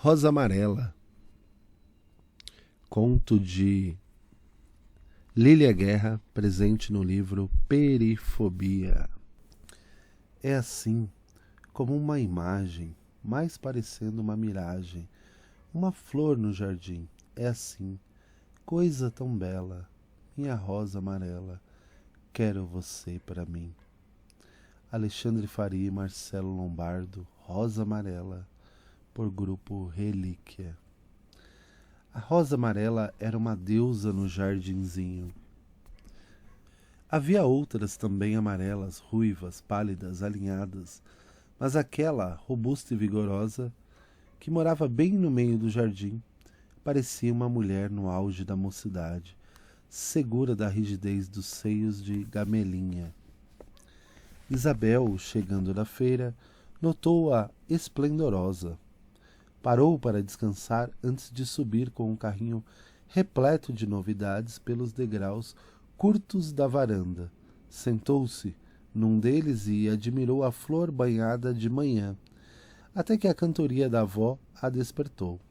Rosa Amarela, conto de Lília Guerra, presente no livro Perifobia. É assim, como uma imagem, mais parecendo uma miragem, uma flor no jardim. É assim, coisa tão bela, minha rosa amarela, quero você para mim. Alexandre Faria e Marcelo Lombardo, Rosa Amarela, por grupo Relíquia. A rosa amarela era uma deusa no jardinzinho. Havia outras também amarelas, ruivas, pálidas, alinhadas, mas aquela, robusta e vigorosa, que morava bem no meio do jardim, parecia uma mulher no auge da mocidade, segura da rigidez dos seios de gamelinha. Isabel, chegando da feira, notou-a esplendorosa. Parou para descansar antes de subir com um carrinho repleto de novidades pelos degraus curtos da varanda. Sentou-se num deles e admirou a flor banhada de manhã, até que a cantoria da avó a despertou.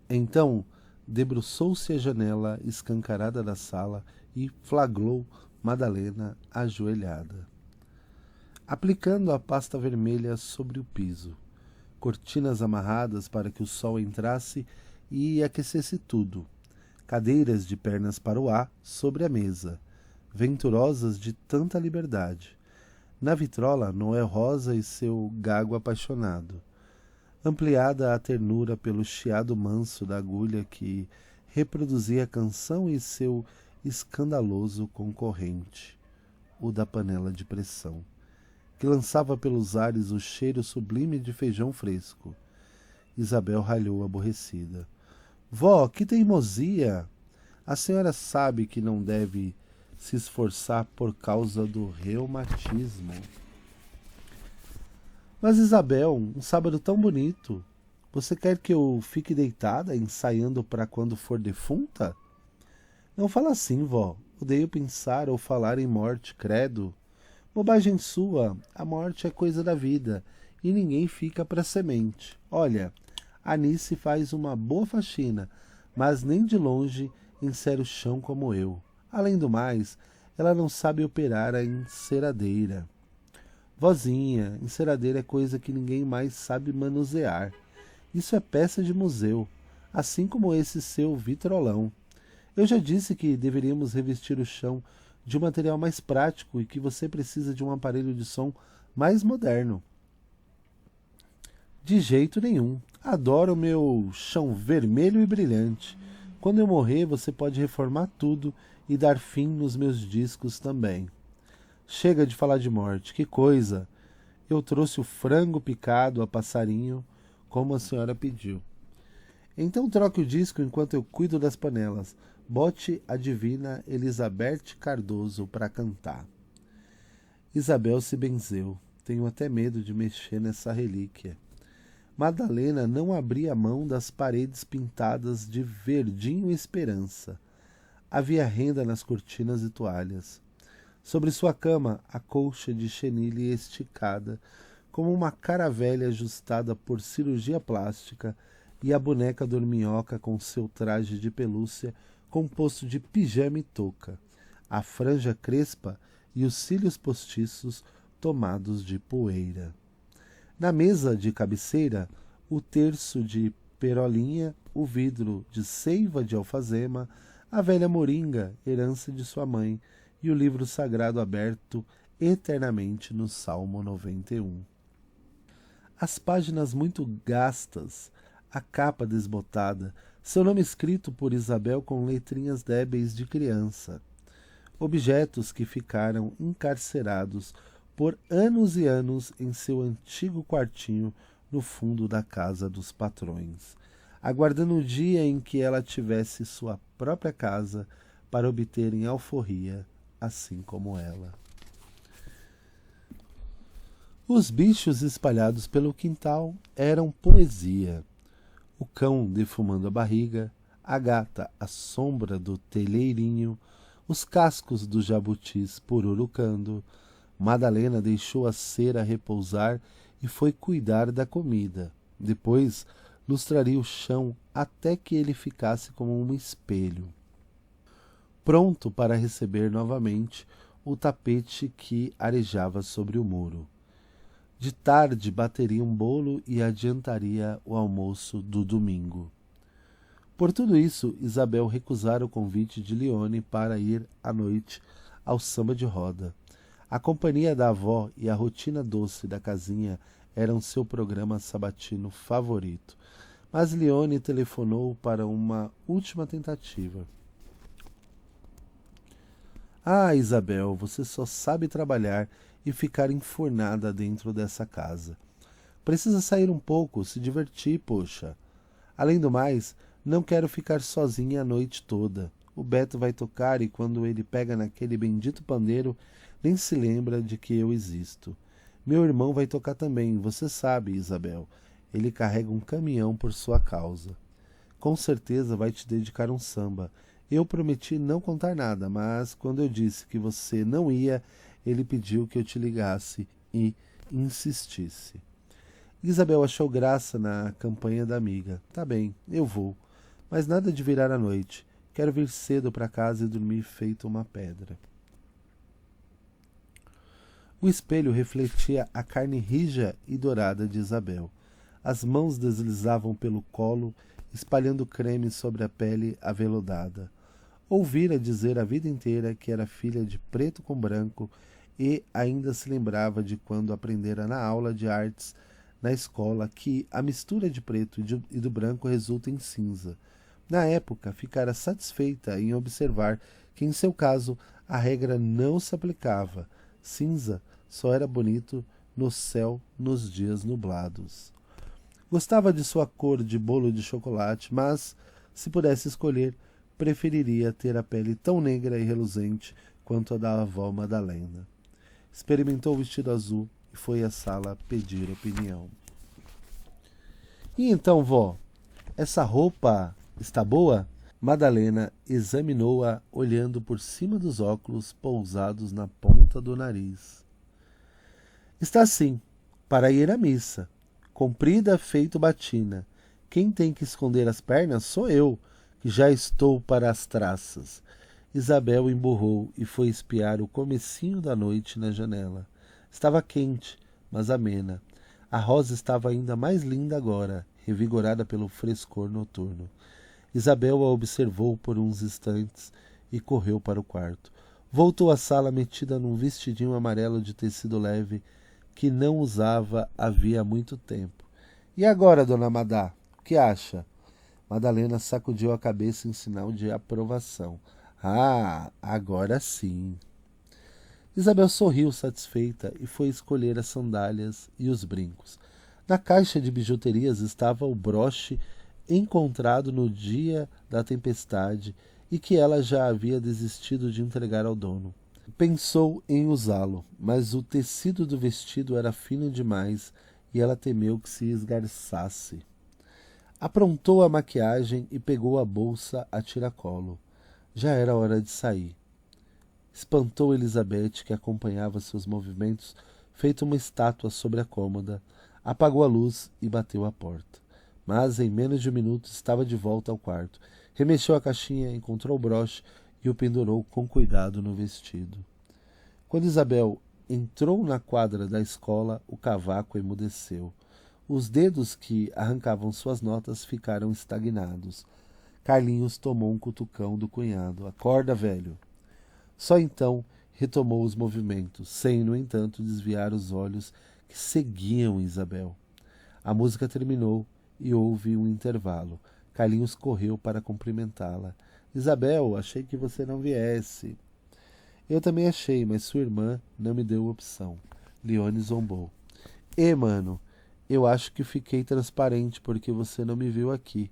Então, debruçou-se à janela escancarada da sala e flagrou Madalena ajoelhada, aplicando a pasta vermelha sobre o piso. Cortinas amarradas para que o sol entrasse e aquecesse tudo, cadeiras de pernas para o ar sobre a mesa, venturosas de tanta liberdade. Na vitrola, Noé Rosa e seu gago apaixonado, ampliada a ternura pelo chiado manso da agulha que reproduzia a canção e seu escandaloso concorrente, o da panela de pressão, que lançava pelos ares o cheiro sublime de feijão fresco. Isabel ralhou aborrecida. Vó, que teimosia! A senhora sabe que não deve se esforçar por causa do reumatismo. Mas Isabel, um sábado tão bonito, você quer que eu fique deitada ensaiando para quando for defunta? Não fala assim, vó. Odeio pensar ou falar em morte, credo. Bobagem sua, a morte é coisa da vida, e ninguém fica para semente. Olha, Anice faz uma boa faxina, mas nem de longe encera o chão como eu. Além do mais, ela não sabe operar a enceradeira. Vozinha, enceradeira é coisa que ninguém mais sabe manusear. Isso é peça de museu, assim como esse seu vitrolão. Eu já disse que deveríamos revestir o chão de um material mais prático e que você precisa de um aparelho de som mais moderno. De jeito nenhum. Adoro o meu chão vermelho e brilhante. Quando eu morrer, você pode reformar tudo e dar fim nos meus discos também. Chega de falar de morte, que coisa! Eu trouxe o frango picado a passarinho, como a senhora pediu. Então troque o disco enquanto eu cuido das panelas. Bote a divina Elizabeth Cardoso para cantar. Isabel se benzeu. Tenho até medo de mexer nessa relíquia. Madalena não abria mão das paredes pintadas de verdinho e esperança. Havia renda nas cortinas e toalhas. Sobre sua cama, a colcha de chenille esticada, como uma caravelha ajustada por cirurgia plástica, e a boneca dorminhoca com seu traje de pelúcia composto de pijama e touca, a franja crespa e os cílios postiços tomados de poeira. Na mesa de cabeceira, o terço de perolinha, o vidro de seiva de alfazema, a velha moringa, herança de sua mãe, e o livro sagrado aberto eternamente no Salmo 91. As páginas muito gastas, a capa desbotada, seu nome escrito por Isabel com letrinhas débeis de criança. Objetos que ficaram encarcerados por anos e anos em seu antigo quartinho no fundo da casa dos patrões, aguardando o dia em que ela tivesse sua própria casa para obterem alforria, assim como ela. Os bichos espalhados pelo quintal eram poesia. O cão defumando a barriga, a gata à sombra do telheirinho, os cascos dos jabutis pururucando. Madalena deixou a cera repousar e foi cuidar da comida. Depois, lustraria o chão até que ele ficasse como um espelho, pronto para receber novamente o tapete que arejava sobre o muro. De tarde bateria um bolo e adiantaria o almoço do domingo. Por tudo isso, Isabel recusara o convite de Leone para ir à noite ao samba de roda. A companhia da avó e a rotina doce da casinha eram seu programa sabatino favorito. Mas Leone telefonou para uma última tentativa. Ah, Isabel, você só sabe trabalhar e ficar enfurnada dentro dessa casa. Precisa sair um pouco, se divertir, poxa. Além do mais, não quero ficar sozinha a noite toda. O Beto vai tocar e quando ele pega naquele bendito pandeiro, nem se lembra de que eu existo. Meu irmão vai tocar também, você sabe, Isabel. Ele carrega um caminhão por sua causa. Com certeza vai te dedicar um samba. Eu prometi não contar nada, mas quando eu disse que você não ia, ele pediu que eu te ligasse e insistisse. Isabel achou graça na campanha da amiga. Tá bem, eu vou. Mas nada de virar à noite. Quero vir cedo para casa e dormir feito uma pedra. O espelho refletia a carne rija e dourada de Isabel. As mãos deslizavam pelo colo, espalhando creme sobre a pele aveludada. Ouvira dizer a vida inteira que era filha de preto com branco e ainda se lembrava de quando aprendera na aula de artes na escola que a mistura de preto e do branco resulta em cinza. Na época, ficara satisfeita em observar que, em seu caso, a regra não se aplicava. Cinza só era bonito no céu nos dias nublados. Gostava de sua cor de bolo de chocolate, mas, se pudesse escolher, preferiria ter a pele tão negra e reluzente quanto a da avó Madalena. Experimentou o vestido azul e foi à sala pedir opinião. E então, vó, essa roupa está boa? Madalena examinou-a, olhando por cima dos óculos pousados na ponta do nariz. Está sim, para ir à missa. Comprida feito batina. Quem tem que esconder as pernas sou eu, que já estou para as traças. Isabel emburrou e foi espiar o comecinho da noite na janela. Estava quente, mas amena. A rosa estava ainda mais linda agora, revigorada pelo frescor noturno. Isabel a observou por uns instantes e correu para o quarto. Voltou à sala metida num vestidinho amarelo de tecido leve que não usava havia muito tempo. E agora, dona Madá, o que acha? Madalena sacudiu a cabeça em sinal de aprovação. Ah, agora sim. Isabel sorriu satisfeita e foi escolher as sandálias e os brincos. Na caixa de bijuterias estava o broche encontrado no dia da tempestade e que ela já havia desistido de entregar ao dono. Pensou em usá-lo, mas o tecido do vestido era fino demais e ela temeu que se esgarçasse. Aprontou a maquiagem e pegou a bolsa a tiracolo. Já era hora de sair. Espantou Elizabeth, que acompanhava seus movimentos, feito uma estátua sobre a cômoda, apagou a luz e bateu à porta. Mas em menos de um minuto estava de volta ao quarto. Remexeu a caixinha, encontrou o broche e o pendurou com cuidado no vestido. Quando Isabel entrou na quadra da escola, o cavaco emudeceu. Os dedos que arrancavam suas notas ficaram estagnados. Carlinhos tomou um cutucão do cunhado. Acorda, velho. Só então retomou os movimentos, sem, no entanto, desviar os olhos que seguiam Isabel. A música terminou e houve um intervalo. Carlinhos correu para cumprimentá-la. Isabel, achei que você não viesse. Eu também achei, mas sua irmã não me deu opção. Leone zombou. Mano, eu acho que fiquei transparente porque você não me viu aqui.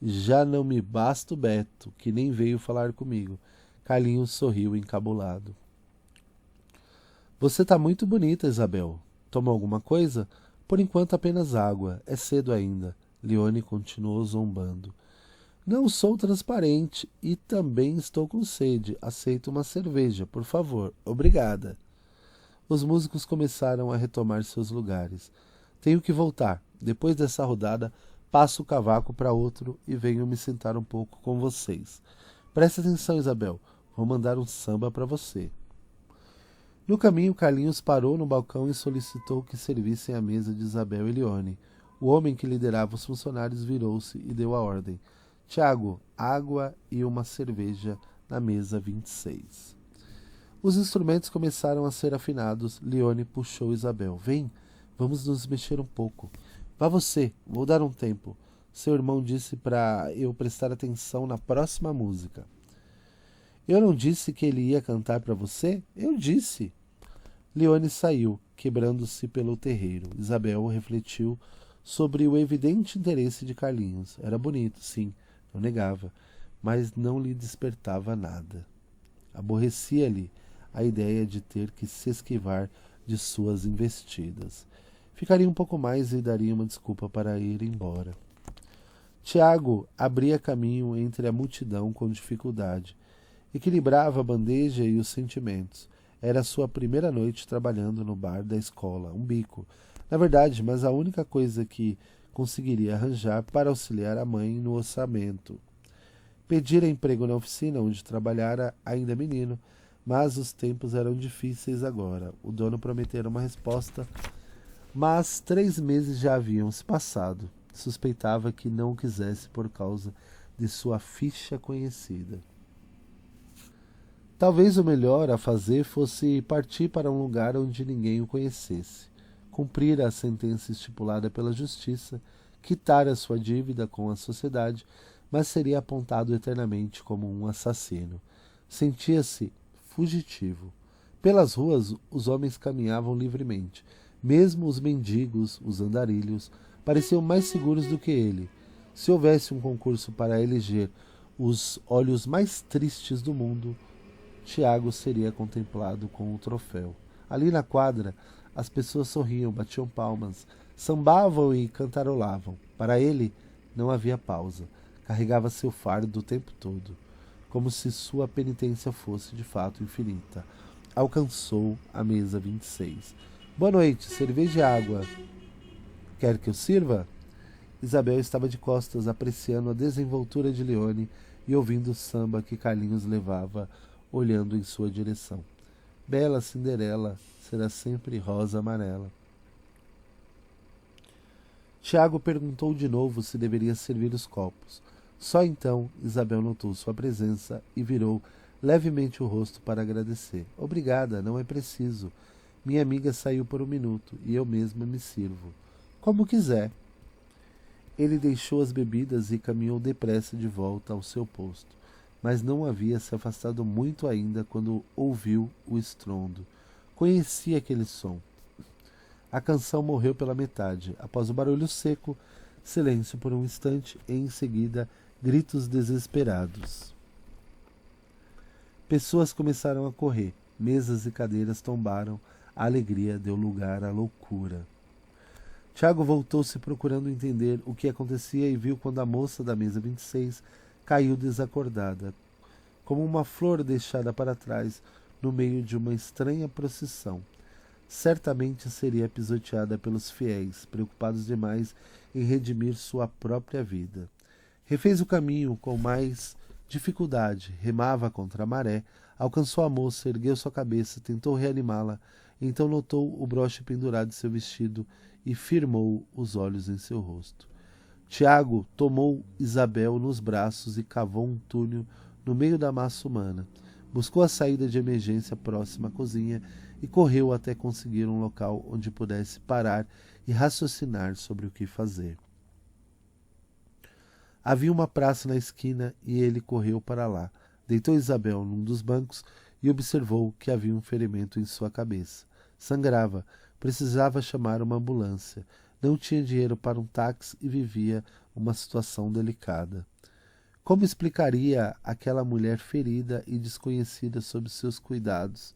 Já não me basta o Beto, que nem veio falar comigo. Carlinhos sorriu encabulado. Você está muito bonita, Isabel. Toma alguma coisa? Por enquanto apenas água. É cedo ainda. Leone continuou zombando. Não sou transparente e também estou com sede. Aceito uma cerveja, por favor. Obrigada. Os músicos começaram a retomar seus lugares. Tenho que voltar. Depois dessa rodada, passo o cavaco para outro e venho me sentar um pouco com vocês. Presta atenção, Isabel. Vou mandar um samba para você. No caminho, Carlinhos parou no balcão e solicitou que servissem a mesa de Isabel e Leone. O homem que liderava os funcionários virou-se e deu a ordem. Tiago, água e uma cerveja na mesa 26. Os instrumentos começaram a ser afinados. Leone puxou Isabel. Vem, vamos nos mexer um pouco. Vá você, vou dar um tempo. Seu irmão disse para eu prestar atenção na próxima música. Eu não disse que ele ia cantar para você? Eu disse. Leone saiu, quebrando-se pelo terreiro. Isabel refletiu sobre o evidente interesse de Carlinhos. Era bonito, sim, não negava, mas não lhe despertava nada. Aborrecia-lhe a ideia de ter que se esquivar de suas investidas. Ficaria um pouco mais e daria uma desculpa para ir embora. Tiago abria caminho entre a multidão com dificuldade. Equilibrava a bandeja e os sentimentos. Era a sua primeira noite trabalhando no bar da escola, um bico. Na verdade, mas a única coisa que conseguiria arranjar para auxiliar a mãe no orçamento. Pedira emprego na oficina onde trabalhara ainda menino, mas os tempos eram difíceis agora. O dono prometera uma resposta, mas 3 meses já haviam se passado. Suspeitava que não o quisesse por causa de sua ficha conhecida. Talvez o melhor a fazer fosse partir para um lugar onde ninguém o conhecesse, cumprir a sentença estipulada pela justiça, quitar a sua dívida com a sociedade, mas seria apontado eternamente como um assassino. Sentia-se fugitivo. Pelas ruas, os homens caminhavam livremente. Mesmo os mendigos, os andarilhos, pareciam mais seguros do que ele. Se houvesse um concurso para eleger os olhos mais tristes do mundo, Tiago seria contemplado com o troféu. Ali na quadra, as pessoas sorriam, batiam palmas, sambavam e cantarolavam. Para ele, não havia pausa. Carregava seu fardo o tempo todo, como se sua penitência fosse de fato infinita. Alcançou a mesa 26. Boa noite, cerveja e água. Quer que eu sirva? Isabel estava de costas, apreciando a desenvoltura de Leone e ouvindo o samba que Carlinhos levava, olhando em sua direção. Bela Cinderela será sempre rosa amarela. Tiago perguntou de novo se deveria servir os copos. Só então Isabel notou sua presença e virou levemente o rosto para agradecer. Obrigada, não é preciso. Minha amiga saiu por um minuto e eu mesma me sirvo. Como quiser. Ele deixou as bebidas e caminhou depressa de volta ao seu posto, mas não havia se afastado muito ainda quando ouviu o estrondo. Conhecia aquele som. A canção morreu pela metade. Após o barulho seco, silêncio por um instante e em seguida gritos desesperados. Pessoas começaram a correr. Mesas e cadeiras tombaram. A alegria deu lugar à loucura. Tiago voltou-se procurando entender o que acontecia e viu quando a moça da mesa 26 caiu desacordada, como uma flor deixada para trás no meio de uma estranha procissão. Certamente seria pisoteada pelos fiéis, preocupados demais em redimir sua própria vida. Refez o caminho com mais dificuldade, remava contra a maré, alcançou a moça, ergueu sua cabeça, tentou reanimá-la, então notou o broche pendurado de seu vestido e firmou os olhos em seu rosto. Tiago tomou Isabel nos braços e cavou um túnel no meio da massa humana. Buscou a saída de emergência próxima à cozinha e correu até conseguir um local onde pudesse parar e raciocinar sobre o que fazer. Havia uma praça na esquina e ele correu para lá. Deitou Isabel num dos bancos e observou que havia um ferimento em sua cabeça. Sangrava. Precisava chamar uma ambulância. Não tinha dinheiro para um táxi e vivia uma situação delicada. Como explicaria aquela mulher ferida e desconhecida sob seus cuidados?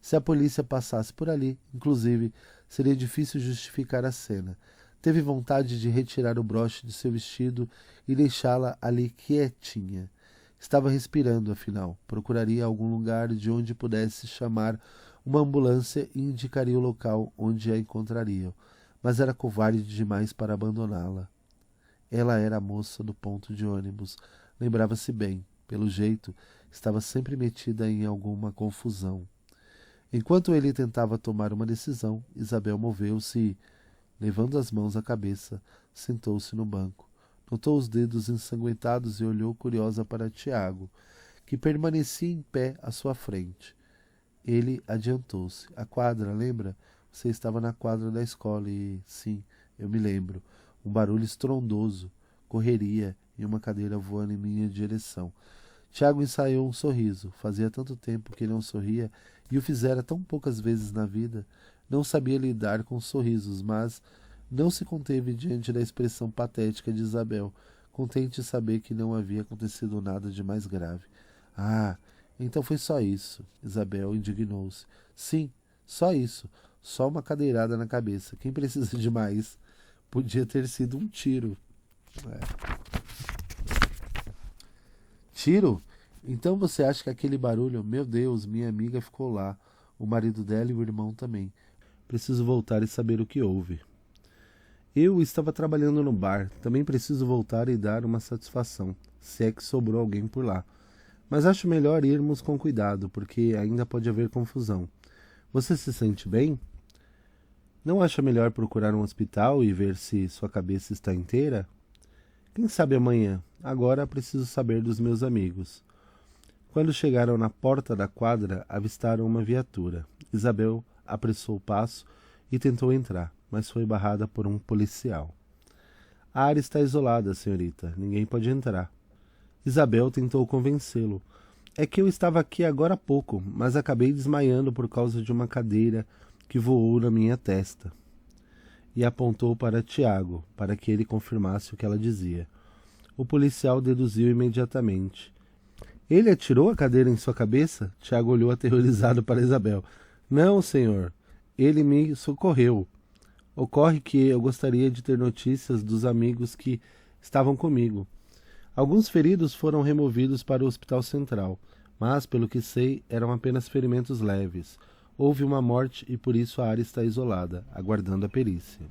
Se a polícia passasse por ali, inclusive, seria difícil justificar a cena. Teve vontade de retirar o broche de seu vestido e deixá-la ali quietinha. Estava respirando, afinal. Procuraria algum lugar de onde pudesse chamar uma ambulância e indicaria o local onde a encontrariam. mas era covarde demais para abandoná-la. Ela era a moça do ponto de ônibus, lembrava-se bem. Pelo jeito, estava sempre metida em alguma confusão. Enquanto ele tentava tomar uma decisão, Isabel moveu-se e, levando as mãos à cabeça, sentou-se no banco. Notou os dedos ensanguentados e olhou curiosa para Tiago, que permanecia em pé à sua frente. Ele adiantou-se. A quadra, lembra? Você estava na quadra da escola e... Sim, eu me lembro. Um barulho estrondoso, correria e uma cadeira voando em minha direção. Tiago ensaiou um sorriso. Fazia tanto tempo que não sorria e o fizera tão poucas vezes na vida. Não sabia lidar com sorrisos, mas não se conteve diante da expressão patética de Isabel, contente em saber que não havia acontecido nada de mais grave. Ah, então foi só isso. Isabel indignou-se. Sim, só isso. Só uma cadeirada na cabeça. Quem precisa de mais? Podia ter sido um tiro. Tiro? Então você acha que aquele barulho... Meu Deus, minha amiga ficou lá. O marido dela e o irmão também. Preciso voltar e saber o que houve. Eu estava trabalhando no bar. Também preciso voltar e dar uma satisfação, se é que sobrou alguém por lá. Mas acho melhor irmos com cuidado, porque ainda pode haver confusão. Você se sente bem? Não acha melhor procurar um hospital e ver se sua cabeça está inteira? Quem sabe amanhã? Agora preciso saber dos meus amigos. Quando chegaram na porta da quadra, avistaram uma viatura. Isabel apressou o passo e tentou entrar, mas foi barrada por um policial. A área está isolada, senhorita. Ninguém pode entrar. Isabel tentou convencê-lo. É que eu estava aqui agora há pouco, mas acabei desmaiando por causa de uma cadeira que voou na minha testa. E apontou para Tiago, para que ele confirmasse o que ela dizia. O policial deduziu imediatamente. Ele atirou a cadeira em sua cabeça? Tiago olhou aterrorizado para Isabel. Não, senhor. Ele me socorreu. Ocorre que eu gostaria de ter notícias dos amigos que estavam comigo. Alguns feridos foram removidos para o hospital central, mas, pelo que sei, eram apenas ferimentos leves. Houve uma morte e por isso a área está isolada, aguardando a perícia.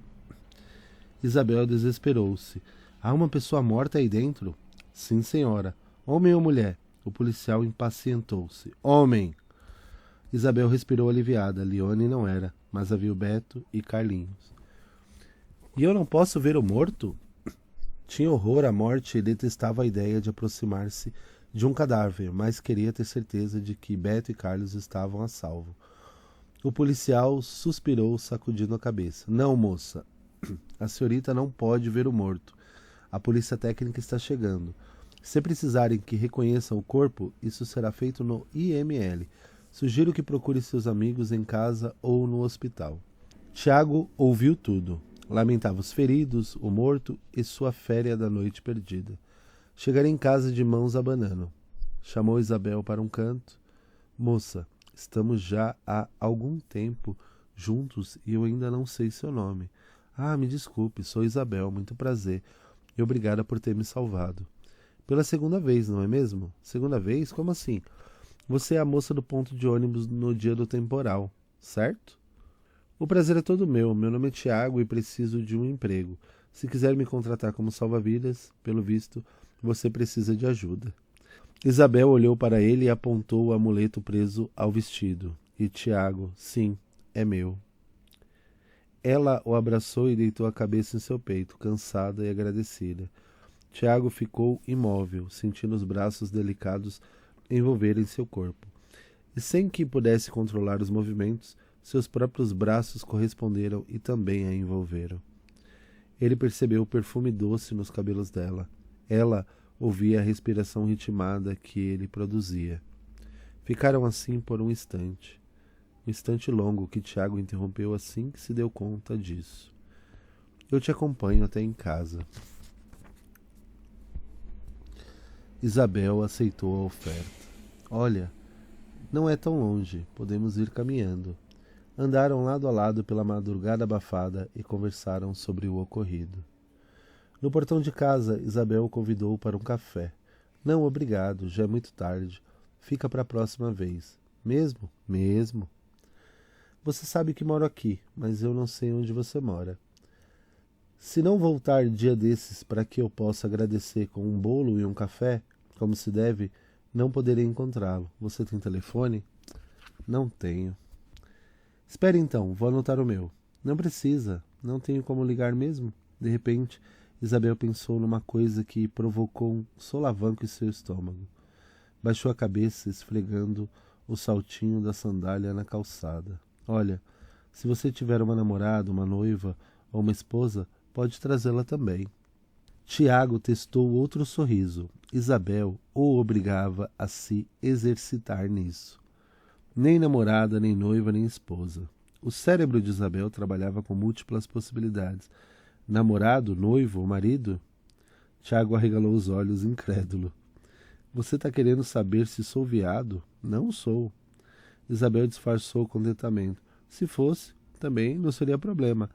Isabel desesperou-se. Há uma pessoa morta aí dentro? Sim, senhora. Homem ou mulher? O policial impacientou-se. Homem! Isabel respirou aliviada. Leone não era, mas havia o Beto e Carlinhos. E eu não posso ver o morto? Tinha horror à morte e detestava a ideia de aproximar-se de um cadáver, mas queria ter certeza de que Beto e Carlos estavam a salvo. O policial suspirou, sacudindo a cabeça. Não, moça. A senhorita não pode ver o morto. A polícia técnica está chegando. Se precisarem que reconheçam o corpo, isso será feito no IML. Sugiro que procure seus amigos em casa ou no hospital. Tiago ouviu tudo. Lamentava os feridos, o morto e sua féria da noite perdida. Chegaria em casa de mãos abanando. Chamou Isabel para um canto. Moça, estamos já há algum tempo juntos e eu ainda não sei seu nome. Ah, me desculpe, sou Isabel, muito prazer. E obrigada por ter me salvado. Pela segunda vez, não é mesmo? Segunda vez? Como assim? Você é a moça do ponto de ônibus no dia do temporal, certo? O prazer é todo meu. Meu nome é Tiago e preciso de um emprego. Se quiser me contratar como salva-vidas, pelo visto, você precisa de ajuda. Isabel olhou para ele e apontou o amuleto preso ao vestido. E Tiago, sim, é meu. Ela o abraçou e deitou a cabeça em seu peito, cansada e agradecida. Tiago ficou imóvel, sentindo os braços delicados envolverem seu corpo. E sem que pudesse controlar os movimentos, seus próprios braços corresponderam e também a envolveram. Ele percebeu o perfume doce nos cabelos dela. Ela ouvia a respiração ritmada que ele produzia. Ficaram assim por um instante longo que Tiago interrompeu assim que se deu conta disso. Eu te acompanho até em casa. Isabel aceitou a oferta. Olha, não é tão longe, podemos ir caminhando. Andaram lado a lado pela madrugada abafada e conversaram sobre o ocorrido. No portão de casa, Isabel o convidou para um café. Não, obrigado, já é muito tarde. Fica para a próxima vez. Mesmo? Mesmo. Você sabe que moro aqui, mas eu não sei onde você mora. Se não voltar dia desses para que eu possa agradecer com um bolo e um café, como se deve, não poderei encontrá-lo. Você tem telefone? Não tenho. Espere então, vou anotar o meu. Não precisa, não tenho como ligar mesmo. De repente, Isabel pensou numa coisa que provocou um solavanco em seu estômago. Baixou a cabeça, esfregando o saltinho da sandália na calçada. Olha, se você tiver uma namorada, uma noiva ou uma esposa, pode trazê-la também. Tiago testou outro sorriso. Isabel o obrigava a se exercitar nisso. Nem namorada, nem noiva, nem esposa. O cérebro de Isabel trabalhava com múltiplas possibilidades. Namorado, noivo ou marido? Tiago arregalou os olhos, incrédulo. Você está querendo saber se sou viado? Não sou. Isabel disfarçou o contentamento. Se fosse, também não seria problema.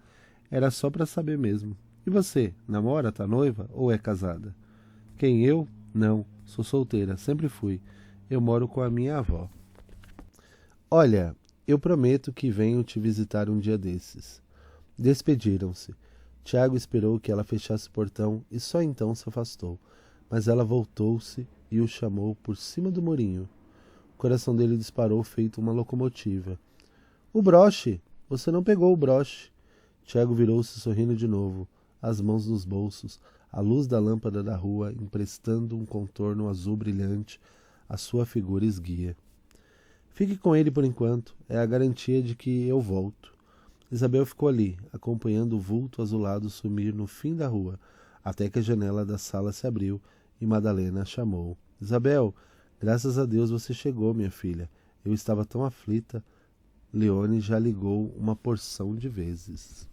Era só para saber mesmo. E você, namora, tá noiva ou é casada? Quem, eu? Não, sou solteira, sempre fui. Eu moro com a minha avó. Olha, eu prometo que venho te visitar um dia desses. Despediram-se. Tiago esperou que ela fechasse o portão e só então se afastou. Mas ela voltou-se e o chamou por cima do murinho. O coração dele disparou feito uma locomotiva. O broche! Você não pegou o broche. Tiago virou-se sorrindo de novo, as mãos nos bolsos, a luz da lâmpada da rua emprestando um contorno azul brilhante à sua figura esguia. Fique com ele por enquanto, é a garantia de que eu volto. Isabel ficou ali, acompanhando o vulto azulado sumir no fim da rua, até que a janela da sala se abriu e Madalena chamou. Isabel, graças a Deus você chegou, minha filha. Eu estava tão aflita. Leone já ligou uma porção de vezes.